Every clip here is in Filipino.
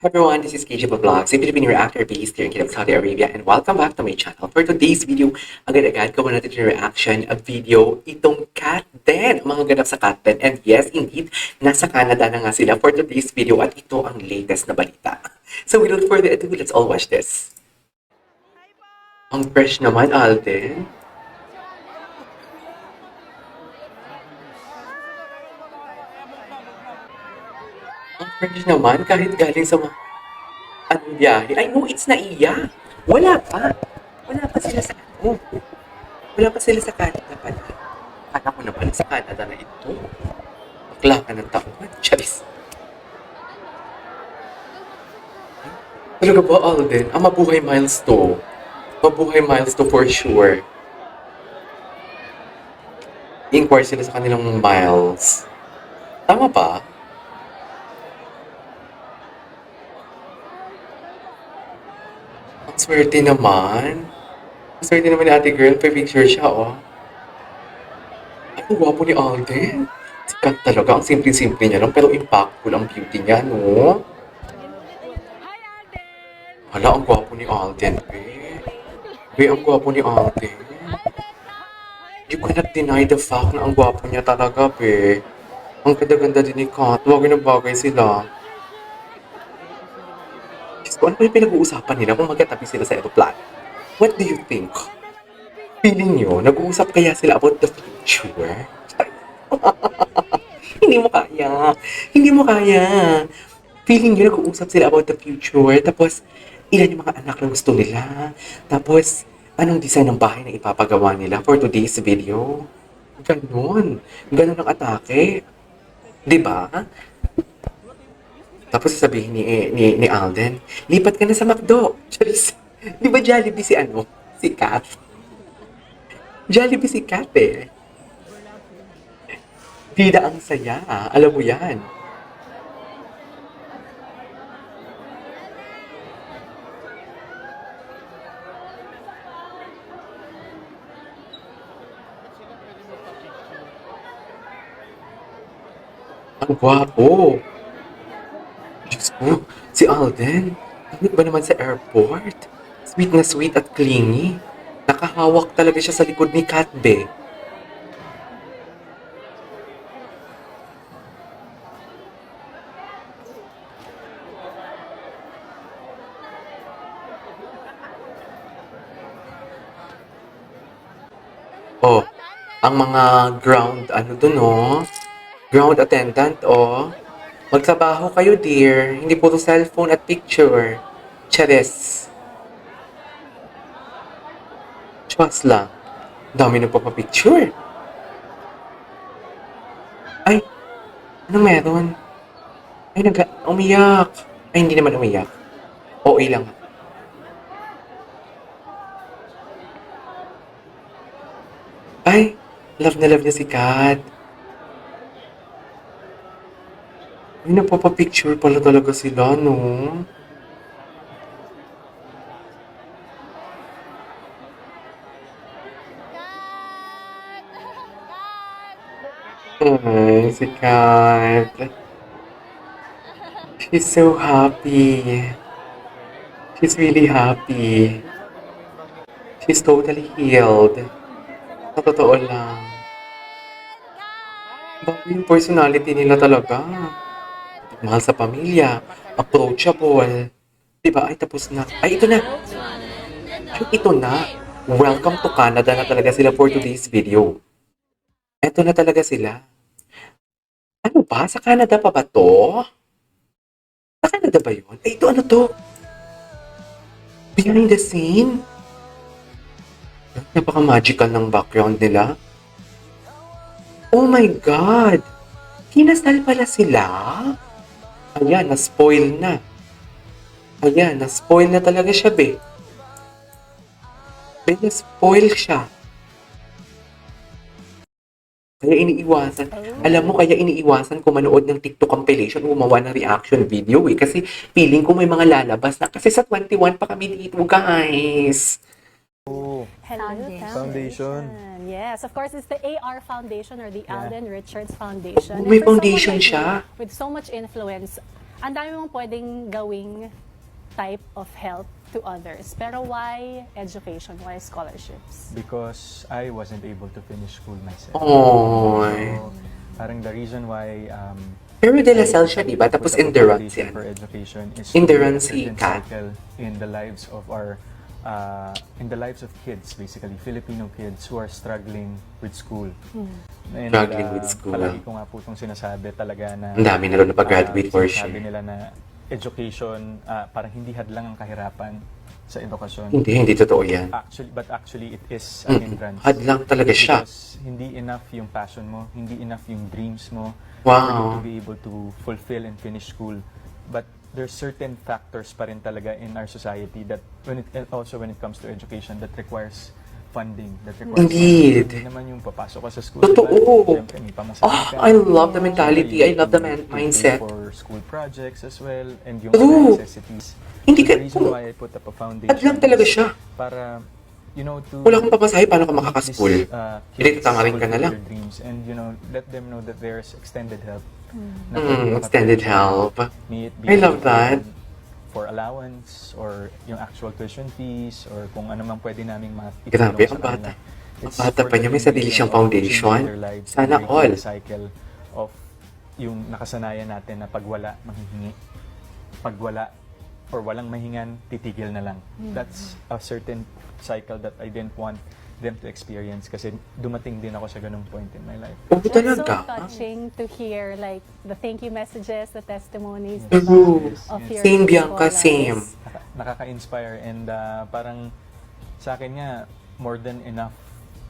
Everyone, this is KJ Vlogs, a Filipino reactor based here in Kingdom of Saudi Arabia, and welcome back to my channel. For today's video, agad-agad gawa natin yung reaction of video itong Cat Den, ang mga ganap sa Cat Den. And yes, indeed, nasa Canada na nga sila for today's video at ito ang latest na balita. So without further ado, let's all watch this. Ang fresh naman, Alden. Ang fresh naman, kahit galing sa anong biyahe. I know, it's Naiya. Wala pa. Wala pa sila sa ano. Wala pa sila sa Canada pala. Kala ko na pala sa Canada na ito. Bakla ka ng taon. Charis. Talaga ba, Alden? Ang mabuhay miles to. Mabuhay miles to for sure. Inquire sila sa kanilang miles. Tama ba? Ang swerte naman. Ang swerte naman ni ate girl. Pa-picture siya, oh. Ay, ang gwapo ni Alden. Sikat talaga. Ang simple-simple niya lang, pero impactful ang beauty niya, no? Hala, ang gwapo ni Alden, be. Be, ang gwapo ni Alden. You cannot deny the fact na ang gwapo niya talaga, be. Ang ganda-ganda din ni Kat. Bagay na bagay sila. Diyos ko, ano ba yung pinag-uusapan nila kung magkatabi sila sa aeroplano? What do you think? Feeling nyo, nag-uusap kaya sila about the future? Hindi mo kaya. Hindi mo kaya. Feeling nyo, nag-uusap sila about the future. Tapos, ilan yung mga anak na gusto nila. Tapos, anong design ng bahay na ipapagawa nila for today's video. Ganon. Ganon ang atake. Diba? Tapos sasabihin ni Alden, lipat ka na sa McDo. Charis. Di ba Jollibee si ano? Si Kat. Jollibee si Kat eh. Bida ang saya. Alam mo yan. Ang gwapo. Diyos ko, si Alden, ano ba naman sa airport? Sweet na sweet at clingy. Nakahawak talaga siya sa likod ni Katbe. Oh, ang mga ground, ano dun oh, ground attendant oh. Magtrabaho kayo dear, hindi puro cellphone at picture. Chares. Chwas lang. Dami na papapicture. Ay, ano meron? Ay, umiyak. Ay, hindi naman umiyak. OA lang. Ay, love na love niya si Kat. Ay, napapapicture pala talaga sila, no? Ay, si Kat. She's so happy. She's really happy. She's totally healed. Sa totoo lang. Bago yung personality nila talaga. Mahal sa pamilya. Approachable. Diba? Ay, tapos na. Ay, ito na. Ay, ito na. Welcome to Canada na talaga sila for today's video. Ito na talaga sila. Ano ba? Sa Canada pa ba to? Sa Canada ba yun? Ay, ito ano to? Behind the scene? Napaka-magical ng background nila. Oh my God! Kinasal pala sila? Ayan, na-spoil na. Ayan, na-spoil na talaga siya, be. Be, na-spoil siya. Kaya iniiwasan. Alam mo, kaya iniiwasan ko manood ng TikTok compilation o gumawa ng reaction video eh. Kasi feeling ko may mga lalabas na. Kasi sa 21 pa kami dito, guys. Hello, Foundation. Yes, of course, it's the AR Foundation or the Alden Richards Foundation. Oh, may And for someone foundation like siya. you, with so much influence ang dami mong pwedeng gawing type of help to others. Pero why education? Why scholarships? Because I wasn't able to finish school myself. Oy. So, parang the reason why Pero De La Salle siya, di ba? Tapos put up a endurance foundation yan. for education is Endurance to si create a Kat. cycle in the lives of our in the lives of kids, basically Filipino kids who are struggling with school. And, Struggling with school. Palagi ko nga po itong sinasabi talaga na Ang dami na rin napagraduate for sure. sinasabi nila na education parang hindi hadlang ang kahirapan sa edukasyon. Hindi totoo yan. Actually, it is an hindrance. Hadlang talaga siya. Because hindi enough yung passion mo, hindi enough yung dreams mo Wow. for you to be able to fulfill and finish school. But there's certain factors pa rin talaga in our society that when it comes to education that requires funding, that requires Indeed. Hindi naman yung papasok ka sa school. Totoo. Diba? Siyempre, may pamasahe Oh, ka. I love the mentality. I love the You pay mindset. for school projects as well and yung True. other necessities. Hindi So ka- the reason why I put up a foundation Hadlang talaga is siya. para, you know, to Wala kang pamasahe, paano ka makaka-school? Hindi, kids tama rin ka na fulfill lang. their dreams and, you know, let them know that there's extended help. Na pwede Extended makatulong. help. May it be I love that. for allowance or yung actual tuition fees or kung ano man pwede naming Grabe, ang bata. Ang bata pa niya, may sarili siyang foundation. Sana all. Cycle of yung nakasanayan natin na pagwala, manghihingi. Pagwala or walang mahingan, titigil na lang. That's a certain cycle that I didn't want them to experience kasi dumating din ako sa ganung point in my life. Oo, That's so talaga. touching to hear like the thank you messages, the testimonies True. of your Same, Bianca, scholars. same. Nakaka-inspire and parang sa akin nga more than enough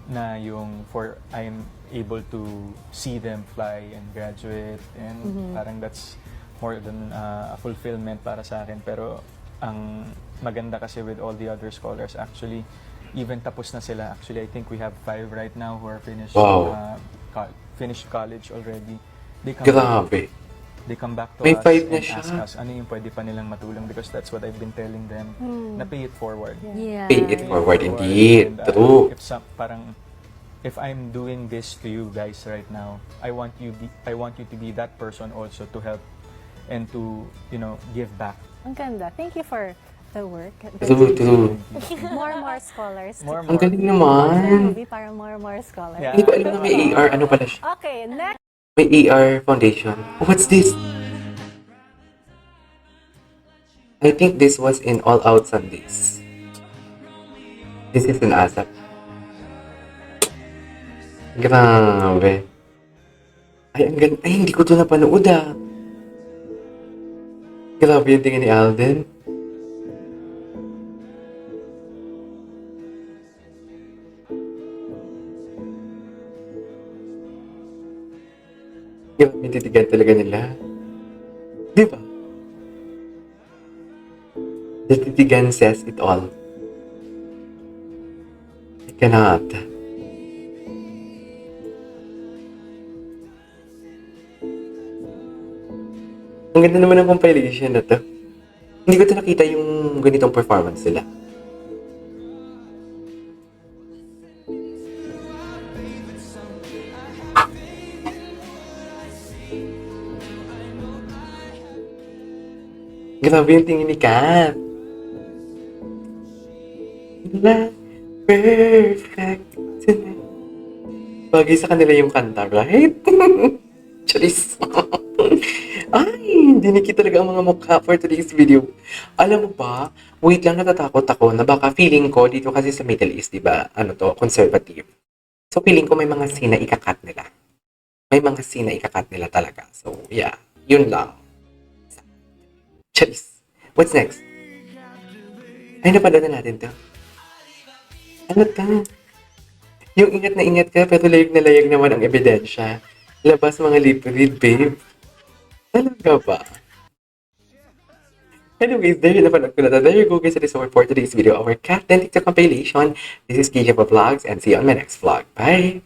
na yung for I'm able to see them fly and graduate and parang that's more than a fulfillment para sa akin. Pero ang maganda kasi with all the other scholars actually even tapos na sila. Actually, I think we have 5 right now who are finished Wow. finished college already. Grabe. They come back to May us 5 na and siya. ask us ano yung pwede pa nilang matulong because that's what I've been telling them. Na pay it forward. Yeah. Pay it forward indeed. And, True. if I'm doing this to you guys right now, I want you to be that person also to help and to, you know, give back. Ang ganda. Thank you for the work. True. More scholars. Ang galing naman. Maybe para more scholars. Yeah. Hindi ko alam na may AR. Ano pala siya? Okay, next. May AR Foundation. What's this? I think this was in All Out Sundays. This is an ASAP. Grabe. Ay, ang ganda. Ay, hindi ko ito napanood ah. Grabe yung tingin ni Alden. Grabe yung titigan talaga nila. Di ba? The titigan says it all. I cannot. Ang ganda naman ng compilation na to. Hindi ko ito nakita yung ganitong performance nila. Grabe yung tingin ni Kat. La perfect tonight. Bagay sa kanila yung kanta, right? Charis. Ay, dinikit talaga ang mga mukha for today's video. Alam mo ba, wait lang, natatakot ako na baka feeling ko dito kasi sa Middle East, di ba, ano to, conservative. So feeling ko may mga scene na ikakat nila. May mga scene na ikakat nila talaga. So yeah, yun lang. Charis. What's next? Ay, napanood na natin to. Ano to? Yung ingat na ingat ka, pero layag na layag naman ang ebidensya. Labas mga lip read, babe. Talaga ba? Anyways, there you napanood ko na to. There you go guys, that is all for today's video. Our cat and TikTok compilation. This is Keisha Vlogs and see you on my next vlog. Bye!